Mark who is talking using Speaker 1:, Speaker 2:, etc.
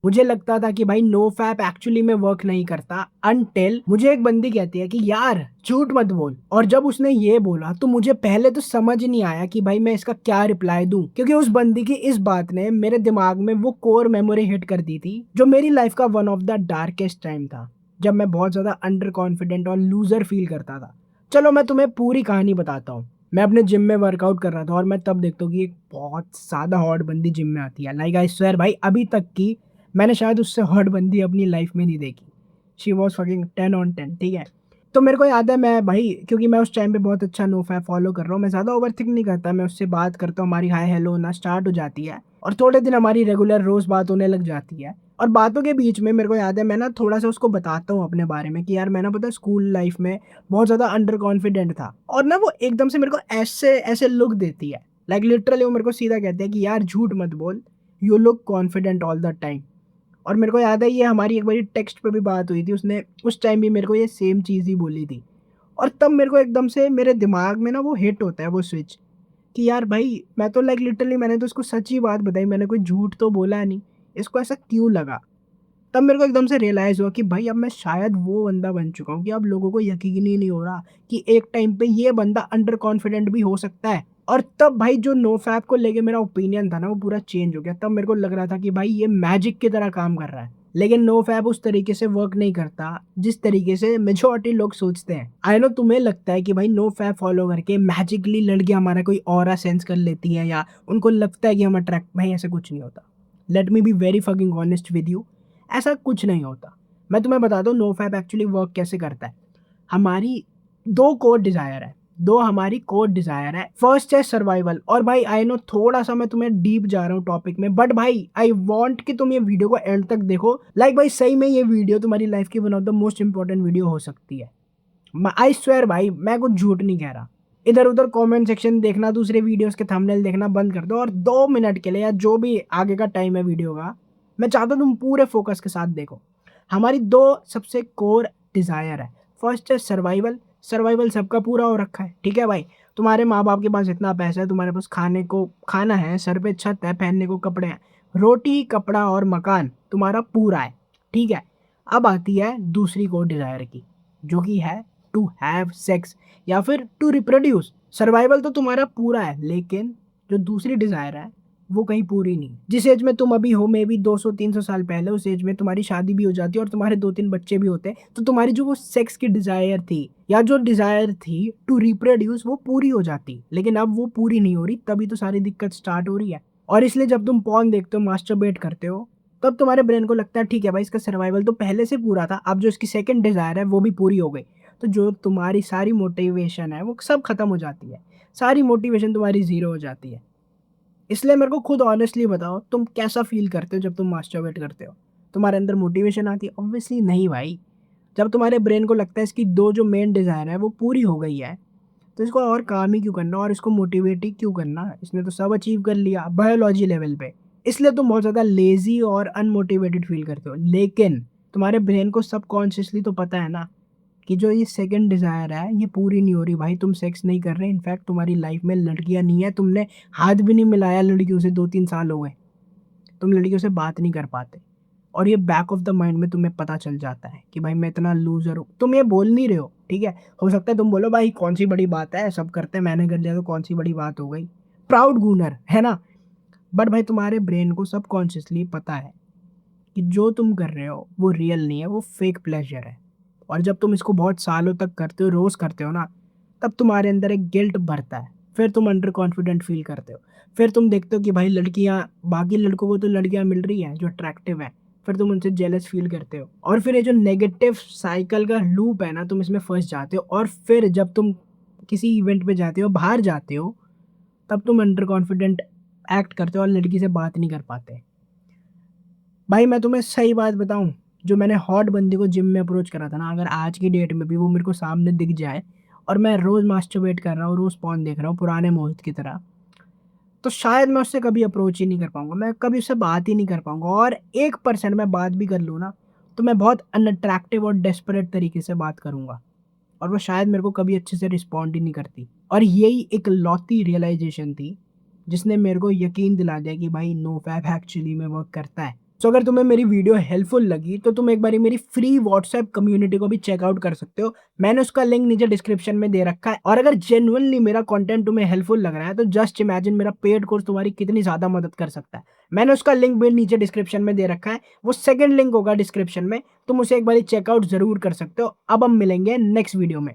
Speaker 1: मुझे लगता था कि भाई नो फैप एक्चुअली में वर्क नहीं करता, अनटिल मुझे एक बंदी कहती है कि यार झूठ मत बोल। और जब उसने ये बोला तो मुझे पहले तो समझ नहीं आया कि भाई मैं इसका क्या रिप्लाई दूं, क्योंकि उस बंदी की इस बात ने मेरे दिमाग में वो कोर मेमोरी हिट कर दी थी जो मेरी लाइफ का one of the darkest time था, जब मैं बहुत ज्यादा अंडर कॉन्फिडेंट और लूजर फील करता था। चलो मैं तुम्हें पूरी कहानी बताता हूँ। मैं अपने जिम में वर्कआउट कर रहा था और मैं तब देखता हूँ कि एक बहुत ज्यादा हॉट बंदी जिम में आती है। लाइक आई स्वेयर भाई, अभी तक की मैंने शायद उससे हॉट बंदी अपनी लाइफ में नहीं देखी। शी वॉज फकिंग 10 on 10, ठीक है। तो मेरे को याद है, मैं भाई क्योंकि मैं उस टाइम पे बहुत अच्छा नो फैप फॉलो कर रहा हूँ, मैं ज़्यादा ओवर थिंक नहीं करता, मैं उससे बात करता हूँ, हमारी हाय हेलो होना स्टार्ट हो जाती है और थोड़े दिन हमारी रेगुलर रोज़ बात होने लग जाती है। और बातों के बीच में मेरे को याद है मैं ना थोड़ा सा उसको बताता हूँ अपने बारे में कि यार मैं ना पता स्कूल लाइफ में बहुत ज़्यादा अंडर कॉन्फिडेंट था, और ना वो एकदम से मेरे को ऐसे ऐसे लुक देती है। लाइक लिटरली वो मेरे को सीधा कहती है कि यार झूठ मत बोल, you look confident all the time. और मेरे को याद है ये हमारी एक बारी टेक्स्ट पे भी बात हुई थी, उसने उस टाइम भी मेरे को ये सेम चीज़ ही बोली थी। और तब मेरे को एकदम से मेरे दिमाग में ना वो हिट होता है वो स्विच कि यार भाई मैं तो लाइक लिटरली मैंने तो उसको सच्ची बात बताई, मैंने कोई झूठ तो बोला नहीं, इसको ऐसा क्यों लगा। तब मेरे को एकदम से रियलाइज़ हुआ कि भाई अब मैं शायद वो बंदा बन चुका हूँ कि अब लोगों को यकीन ही नहीं हो रहा कि एक टाइम पे ये बंदा अंडर कॉन्फिडेंट भी हो सकता है। और तब भाई जो नोफैप को लेके मेरा ओपिनियन था ना वो पूरा चेंज हो गया। तब मेरे को लग रहा था कि भाई ये मैजिक की तरह काम कर रहा है। लेकिन नोफैप उस तरीके से वर्क नहीं करता जिस तरीके से मेजॉरिटी लोग सोचते हैं। आई नो तुम्हें लगता है कि भाई नोफैप फॉलो करके मैजिकली लड़कियां हमारा कोई ऑरा सेंस कर लेती हैं या उनको लगता है कि हम अट्रैक्ट, भाई ऐसा कुछ नहीं होता। Let me be very fucking honest with you, ऐसा कुछ नहीं होता। मैं तुम्हें बताता हूँ नो फैप एक्चुअली वर्क कैसे करता है। हमारी दो कोर डिजायर है, दो हमारी कोर डिजायर है। फर्स्ट है सर्वाइवल। और भाई आई नो थोड़ा सा मैं तुम्हें डीप जा रहा हूँ टॉपिक में, बट भाई आई वांट कि तुम ये वीडियो को एंड तक देखो। लाइक भाई सही में ये वीडियो तुम्हारी लाइफ की one of the most important video हो सकती है। आई स्वेयर भाई मैं कुछ झूठ नहीं कह रहा। इधर उधर कमेंट सेक्शन देखना, दूसरे वीडियोस के थंबनेल देखना बंद कर दो और 2 मिनट के लिए या जो भी आगे का टाइम है वीडियो का, मैं चाहता हूँ तुम पूरे फोकस के साथ देखो। हमारी दो सबसे कोर डिजायर है। फर्स्ट है सर्वाइवल। सर्वाइवल सबका पूरा हो रखा है, ठीक है भाई। तुम्हारे माँ बाप के पास इतना पैसा है, तुम्हारे पास खाने को खाना है, सर पे छत है, पहनने को कपड़े हैं, रोटी कपड़ा और मकान तुम्हारा पूरा है, ठीक है। अब आती है दूसरी कोर डिजायर की, जो कि है टू हैव सेक्स या फिर टू रिप्रोड्यूस। सर्वाइवल तो तुम्हारा पूरा है, लेकिन जो दूसरी डिजायर है वो कहीं पूरी नहीं। जिस एज में तुम अभी हो, मे बी 200-300 साल पहले उस एज में तुम्हारी शादी भी हो जाती और तुम्हारे 2-3 बच्चे भी होते, तो तुम्हारी जो वो सेक्स की डिजायर थी या जो डिजायर थी टू रिप्रोड्यूस वो पूरी हो जाती। लेकिन अब वो पूरी नहीं हो रही, तभी तो सारी दिक्कत स्टार्ट हो रही है। और इसलिए जब तुम पॉर्न देखते हो, मास्टरबेट करते हो, तब तुम्हारे ब्रेन को लगता है ठीक है भाई इसका सर्वाइवल तो पहले से पूरा था, अब जो इसकी सेकंड डिजायर है वो भी पूरी हो गई। तो जो तुम्हारी सारी मोटिवेशन है वो सब खत्म हो जाती है, सारी मोटिवेशन तुम्हारी जीरो हो जाती है। इसलिए मेरे को खुद ऑनेस्टली बताओ तुम कैसा फील करते हो जब तुम मास्टरबेट करते हो। तुम्हारे अंदर मोटिवेशन आती है? ऑब्वियसली नहीं भाई। जब तुम्हारे ब्रेन को लगता है इसकी दो जो मेन डिज़ायर है वो पूरी हो गई है, तो इसको और काम ही क्यों करना और इसको मोटिवेट ही क्यों करना, इसने तो सब अचीव कर लिया बायोलॉजी लेवल पे। इसलिए तुम बहुत ज़्यादा लेजी और अनमोटिवेटेड फील करते हो। लेकिन तुम्हारे ब्रेन को सबकॉन्शियसली तो पता है ना कि जो ये सेकंड डिज़ायर है ये पूरी नहीं हो रही भाई, तुम सेक्स नहीं कर रहे, इनफैक्ट तुम्हारी लाइफ में लड़कियां नहीं है, तुमने हाथ भी नहीं मिलाया लड़कियों से, 2-3 साल हो गए, तुम लड़कियों से बात नहीं कर पाते। और ये बैक ऑफ द माइंड में तुम्हें पता चल जाता है कि भाई मैं इतना लूजर हूँ, तुम ये बोल नहीं रहे हो, ठीक है। हो सकता है तुम बोलो भाई कौन सी बड़ी बात है, सब करते हैं, मैंने कर लिया तो कौन सी बड़ी बात हो गई, प्राउड गूनर है ना। बट भाई तुम्हारे ब्रेन को सबकॉन्शियसली पता है कि जो तुम कर रहे हो वो रियल नहीं है, वो फेक प्लेजर है। और जब तुम इसको बहुत सालों तक करते हो, रोज करते हो ना, तब तुम्हारे अंदर एक गिल्ट भरता है। फिर तुम अंडर कॉन्फिडेंट फील करते हो। फिर तुम देखते हो कि भाई लड़कियां, बाकी लड़कों को तो लड़कियां मिल रही हैं जो अट्रैक्टिव है, फिर तुम उनसे जेलस फील करते हो। और फिर ये जो नेगेटिव साइकिल का लूप है ना, तुम इसमें फंस जाते हो। और फिर जब तुम किसी इवेंट पे जाते हो, बाहर जाते हो, तब तुम अंडर कॉन्फिडेंट एक्ट करते हो और लड़की से बात नहीं कर पाते। भाई मैं तुम्हें सही बात बताऊं, जो मैंने हॉट बंदी को जिम में अप्रोच करा था ना, अगर आज की डेट में भी वो मेरे को सामने दिख जाए और मैं रोज मास्टरबेट कर रहा हूँ, रोज पॉर्न देख रहा हूँ पुराने मोहित की तरह, तो शायद मैं उससे कभी अप्रोच ही नहीं कर पाऊंगा, मैं कभी उससे बात ही नहीं कर पाऊंगा। और 1% मैं बात भी कर लूँ ना, तो मैं बहुत अनअट्रैक्टिव और डेस्परेट तरीके से बात करूंगा और वो शायद मेरे को कभी अच्छे से रिस्पॉन्ड ही नहीं करती। और यही एक लौती रियलाइजेशन थी जिसने मेरे को यकीन दिला दिया कि भाई नो फैप एक्चुअली में वर्क करता है। सो अगर तुम्हें मेरी वीडियो हेल्पफुल लगी तो तुम एक बारी मेरी फ्री व्हाट्सएप कम्युनिटी को भी चेकआउट कर सकते हो। मैंने उसका लिंक नीचे डिस्क्रिप्शन में दे रखा है। और अगर जेन्युइनली मेरा कंटेंट तुम्हें हेल्पफुल लग रहा है तो जस्ट इमेजिन मेरा पेड कोर्स तुम्हारी कितनी ज़्यादा मदद कर सकता है। मैंने उसका लिंक भी नीचे डिस्क्रिप्शन में दे रखा है। वो सेकंड लिंक होगा डिस्क्रिप्शन में, तुम उसे एक बारी चेकआउट ज़रूर कर सकते हो। अब हम मिलेंगे नेक्स्ट वीडियो में।